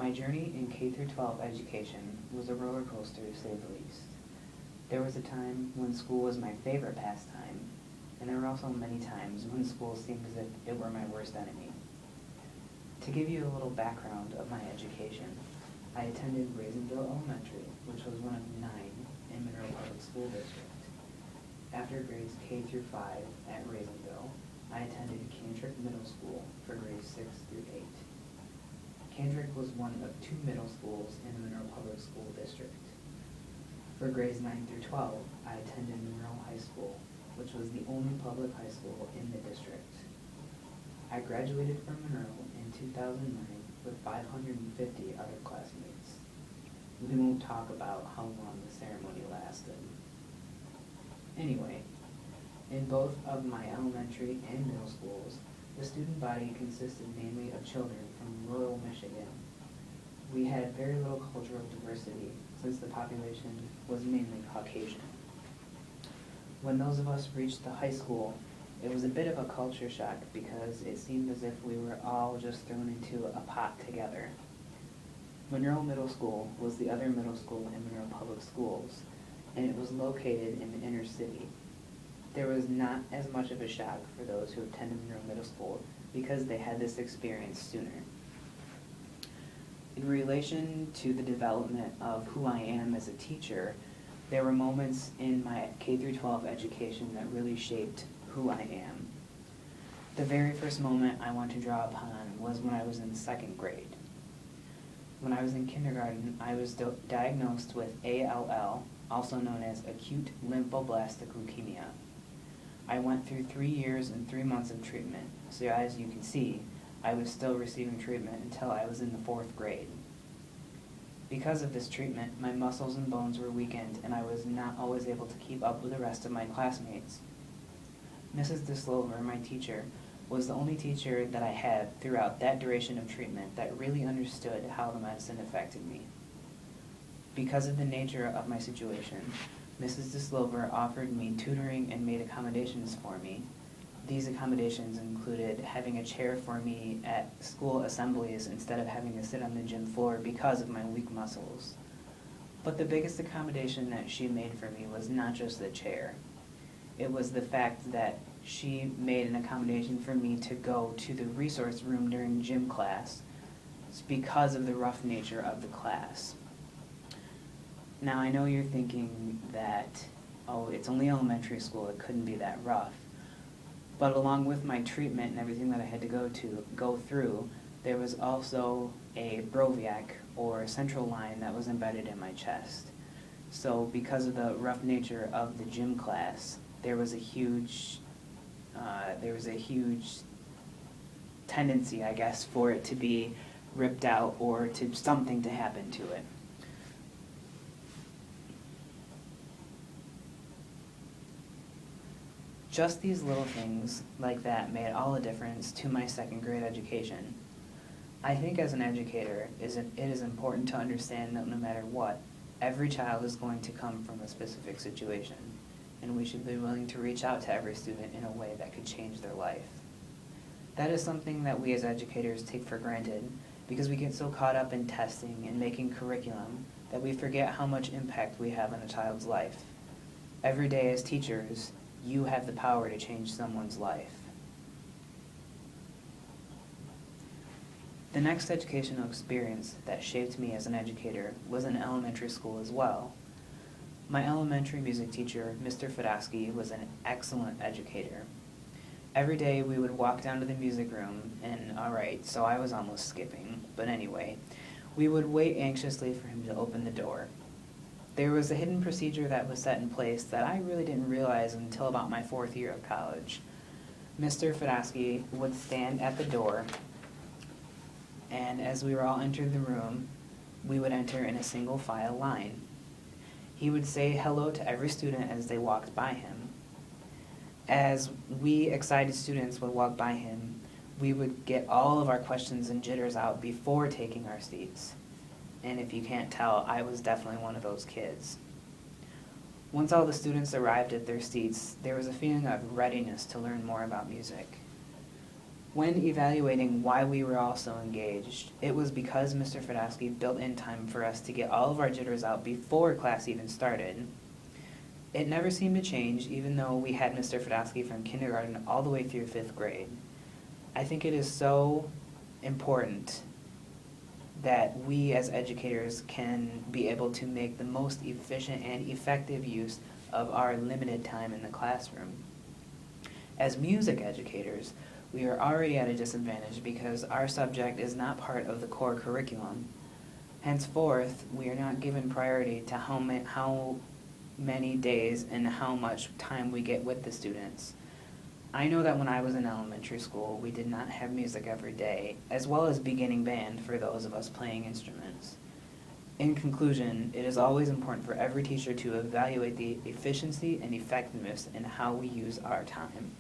My journey in K through 12 education was a roller coaster to say the least. There was a time when school was my favorite pastime, and there were also many times when school seemed as if it were my worst enemy. To give you a little background of my education, I attended Raisonville Elementary, which was one of 9 in Monroe Public School District. After grades K through 5 at Raisonville, I attended Cantrick Middle School for grades 6 through 8. Cantrick was one of 2 middle schools in the Monroe Public School District. For grades 9 through 12, I attended Monroe High School, which was the only public high school in the district. I graduated from Monroe in 2009 with 550 other classmates. We won't talk about how long the ceremony lasted. Anyway, in both of my elementary and middle schools, the student body consisted mainly of children from rural Michigan. We had very little cultural diversity since the population was mainly Caucasian. When those of us reached the high school, it was a bit of a culture shock because it seemed as if we were all just thrown into a pot together. Monroe Middle School was the other middle school in Monroe Public Schools, and it was located in the inner city. There was not as much of a shock for those who attended Monroe Middle School because they had this experience sooner. In relation to the development of who I am as a teacher, there were moments in my K through 12 education that really shaped who I am. The very first moment I want to draw upon was when I was in 2nd grade. When I was in kindergarten, I was diagnosed with ALL, also known as acute lymphoblastic leukemia. I went through 3 years and 3 months of treatment, so as you can see, I was still receiving treatment until I was in the 4th grade. Because of this treatment, my muscles and bones were weakened, and I was not always able to keep up with the rest of my classmates. Mrs. Dislover, my teacher, was the only teacher that I had throughout that duration of treatment that really understood how the medicine affected me. Because of the nature of my situation, Mrs. Dislover offered me tutoring and made accommodations for me. These accommodations included having a chair for me at school assemblies instead of having to sit on the gym floor because of my weak muscles. But the biggest accommodation that she made for me was not just the chair. It was the fact that she made an accommodation for me to go to the resource room during gym class because of the rough nature of the class. Now, I know you're thinking that, oh, it's only elementary school, it couldn't be that rough. But along with my treatment and everything that I had to go through, there was also a Broviac, or central line, that was embedded in my chest. So because of the rough nature of the gym class, there was a huge tendency, I guess, for it to be ripped out or to something to happen to it. Just these little things like that made all the difference to my 2nd grade education. I think as an educator, it is important to understand that no matter what, every child is going to come from a specific situation, and we should be willing to reach out to every student in a way that could change their life. That is something that we as educators take for granted because we get so caught up in testing and making curriculum that we forget how much impact we have on a child's life. Every day as teachers, you have the power to change someone's life. The next educational experience that shaped me as an educator was in elementary school as well. My elementary music teacher, Mr. Fedosky, was an excellent educator. Every day we would walk down to the music room, and alright, so I was almost skipping, but anyway, we would wait anxiously for him to open the door. There was a hidden procedure that was set in place that I really didn't realize until about my 4th year of college. Mr. Fedosky would stand at the door, and as we were all entering the room, we would enter in a single file line. He would say hello to every student as they walked by him. As we excited students would walk by him, we would get all of our questions and jitters out before taking our seats. And if you can't tell, I was definitely one of those kids. Once all the students arrived at their seats, there was a feeling of readiness to learn more about music. When evaluating why we were all so engaged, it was because Mr. Fedosky built in time for us to get all of our jitters out before class even started. It never seemed to change, even though we had Mr. Fedosky from kindergarten all the way through 5th grade. I think it is so important that we as educators can be able to make the most efficient and effective use of our limited time in the classroom. As music educators, we are already at a disadvantage because our subject is not part of the core curriculum. Henceforth, we are not given priority to how many days and how much time we get with the students. I know that when I was in elementary school, we did not have music every day, as well as beginning band for those of us playing instruments. In conclusion, it is always important for every teacher to evaluate the efficiency and effectiveness in how we use our time.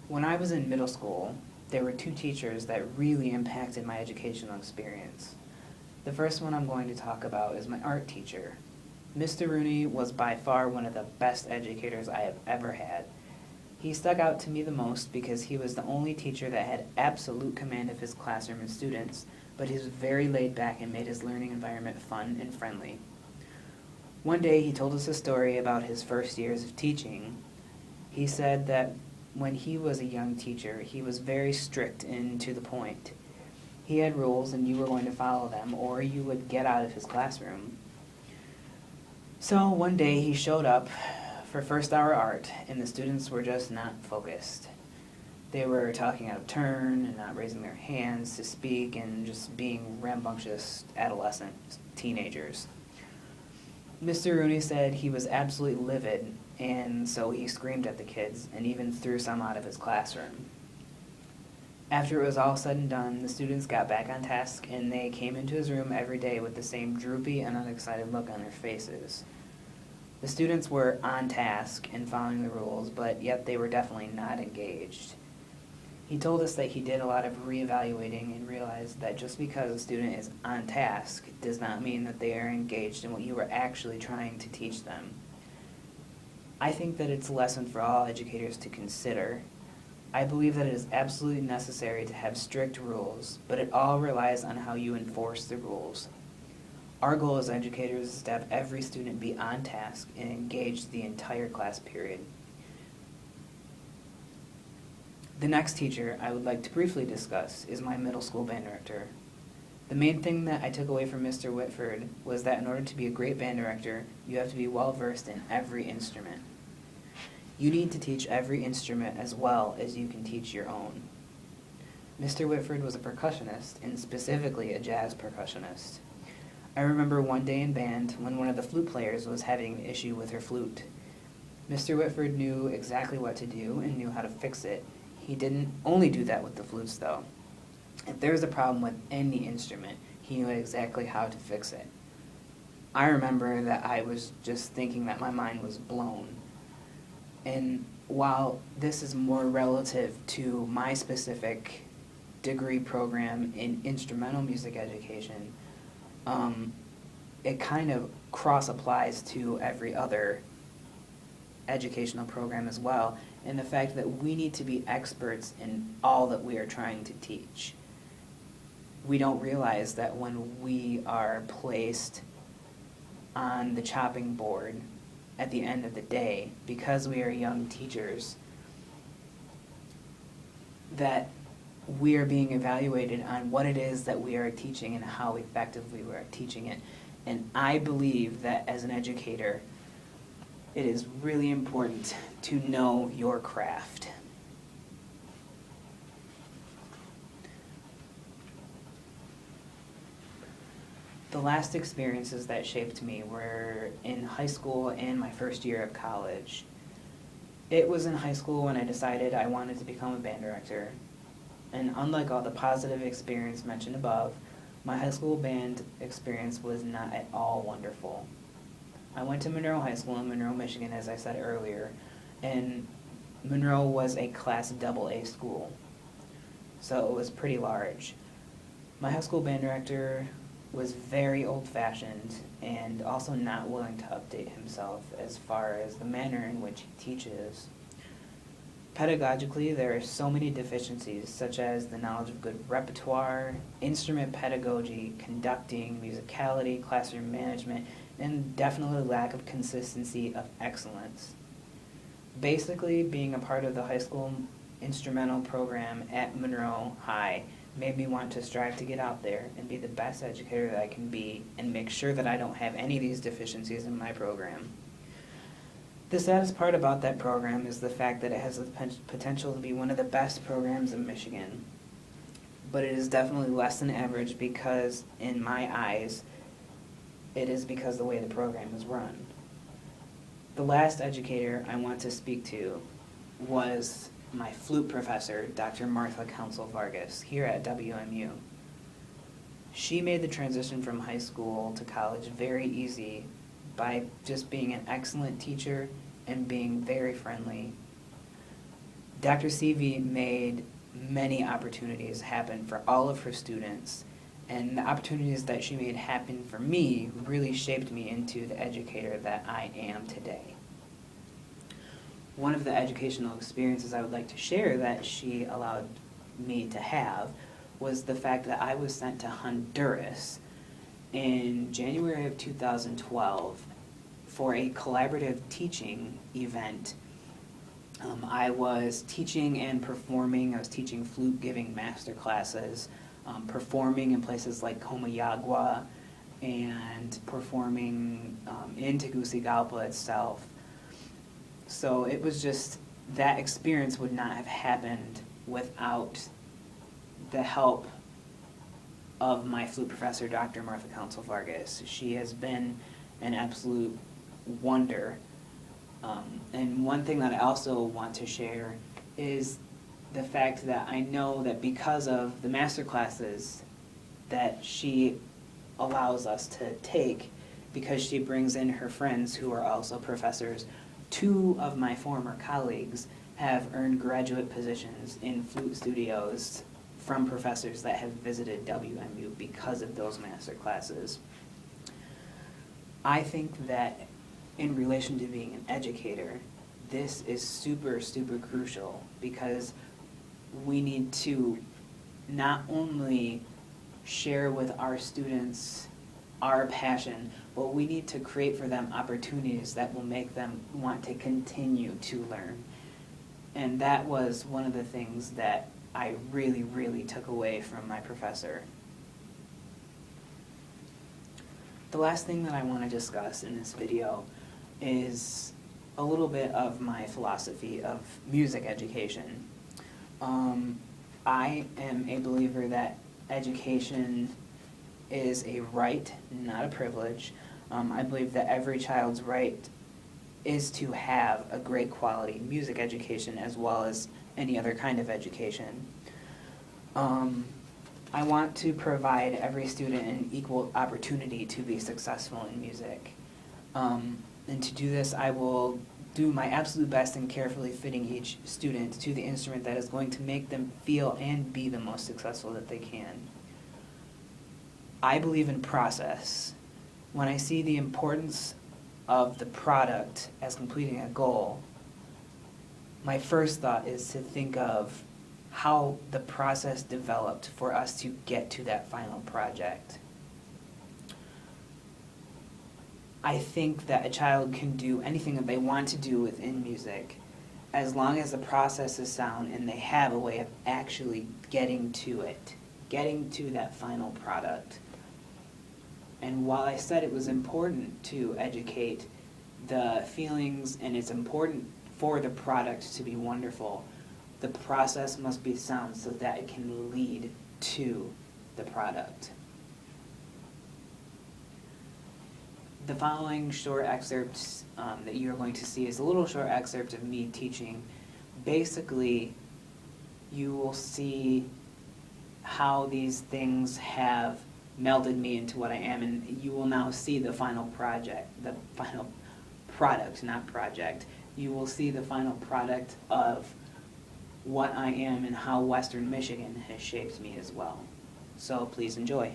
When I was in middle school, there were 2 teachers that really impacted my educational experience. The first one I'm going to talk about is my art teacher. Mr. Rooney was by far one of the best educators I have ever had. He stuck out to me the most because he was the only teacher that had absolute command of his classroom and students, but he was very laid back and made his learning environment fun and friendly. One day he told us a story about his first years of teaching. He said that when he was a young teacher, he was very strict and to the point. He had rules and you were going to follow them or you would get out of his classroom. So one day he showed up for first hour art and the students were just not focused. They were talking out of turn and not raising their hands to speak and just being rambunctious adolescent teenagers. Mr. Rooney said he was absolutely livid, and so he screamed at the kids and even threw some out of his classroom. After it was all said and done, the students got back on task and they came into his room every day with the same droopy and unexcited look on their faces. The students were on task and following the rules, but yet they were definitely not engaged. He told us that he did a lot of reevaluating and realized that just because a student is on task does not mean that they are engaged in what you were actually trying to teach them. I think that it's a lesson for all educators to consider. I believe that it is absolutely necessary to have strict rules, but it all relies on how you enforce the rules. Our goal as educators is to have every student be on task and engaged the entire class period. The next teacher I would like to briefly discuss is my middle school band director. The main thing that I took away from Mr. Whitford was that in order to be a great band director, you have to be well versed in every instrument. You need to teach every instrument as well as you can teach your own. Mr. Whitford was a percussionist, and specifically a jazz percussionist. I remember one day in band when one of the flute players was having an issue with her flute. Mr. Whitford knew exactly what to do and knew how to fix it. He didn't only do that with the flutes, though. If there was a problem with any instrument, he knew exactly how to fix it. I remember that I was just thinking that my mind was blown. And while this is more relative to my specific degree program in instrumental music education, it kind of cross-applies to every other educational program as well, and the fact that we need to be experts in all that we are trying to teach. We don't realize that when we are placed on the chopping board at the end of the day, because we are young teachers, that we are being evaluated on what it is that we are teaching and how effectively we are teaching it. And I believe that as an educator, it is really important to know your craft. The last experiences that shaped me were in high school and my first year of college. It was in high school when I decided I wanted to become a band director. And unlike all the positive experience mentioned above, my high school band experience was not at all wonderful. I went to Monroe High School in Monroe, Michigan, as I said earlier, and Monroe was a Class AA school, so it was pretty large. My high school band director was very old-fashioned and also not willing to update himself as far as the manner in which he teaches. Pedagogically, there are so many deficiencies, such as the knowledge of good repertoire, instrument pedagogy, conducting, musicality, classroom management, and definitely lack of consistency of excellence. Basically, being a part of the high school instrumental program at Monroe High made me want to strive to get out there and be the best educator that I can be and make sure that I don't have any of these deficiencies in my program. The saddest part about that program is the fact that it has the potential to be one of the best programs in Michigan. But it is definitely less than average because, in my eyes, it is because of the way the program is run. The last educator I want to speak to was my flute professor, Dr. Martha Council Vargas, here at WMU. She made the transition from high school to college very easy by just being an excellent teacher and being very friendly. Dr. Seavey made many opportunities happen for all of her students, and the opportunities that she made happen for me really shaped me into the educator that I am today. One of the educational experiences I would like to share that she allowed me to have was the fact that I was sent to Honduras in January of 2012 for a collaborative teaching event. I was teaching and performing. I was teaching flute, giving master classes, performing in places like Comayagua, and performing in Tegucigalpa itself. So it was just, that experience would not have happened without the help of my flute professor, Dr. Martha Council Vargas. She has been an absolute wonder. And one thing that I also want to share is the fact that I know that because of the master classes that she allows us to take, because she brings in her friends who are also professors, 2 of my former colleagues have earned graduate positions in flute studios from professors that have visited WMU because of those master classes. I think that in relation to being an educator, this is super, super crucial because we need to not only share with our students our passion, but we need to create for them opportunities that will make them want to continue to learn. And that was one of the things that I really, really took away from my professor. The last thing that I want to discuss in this video is a little bit of my philosophy of music education. I am a believer that education is a right, not a privilege. I believe that every child's right is to have a great quality music education as well as any other kind of education. I want to provide every student an equal opportunity to be successful in music. And to do this, I will do my absolute best in carefully fitting each student to the instrument that is going to make them feel and be the most successful that they can. I believe in process. When I see the importance of the product as completing a goal, my first thought is to think of how the process developed for us to get to that final project. I think that a child can do anything that they want to do within music as long as the process is sound and they have a way of actually getting to it, getting to that final product. And while I said it was important to educate the feelings and it's important for the product to be wonderful, the process must be sound so that it can lead to the product. The following short excerpts that you're going to see is a little short excerpt of me teaching. Basically, you will see how these things have melded me into what I am, and you will now see the final project, the final product, not project. You will see the final product of what I am and how Western Michigan has shaped me as well. So please enjoy.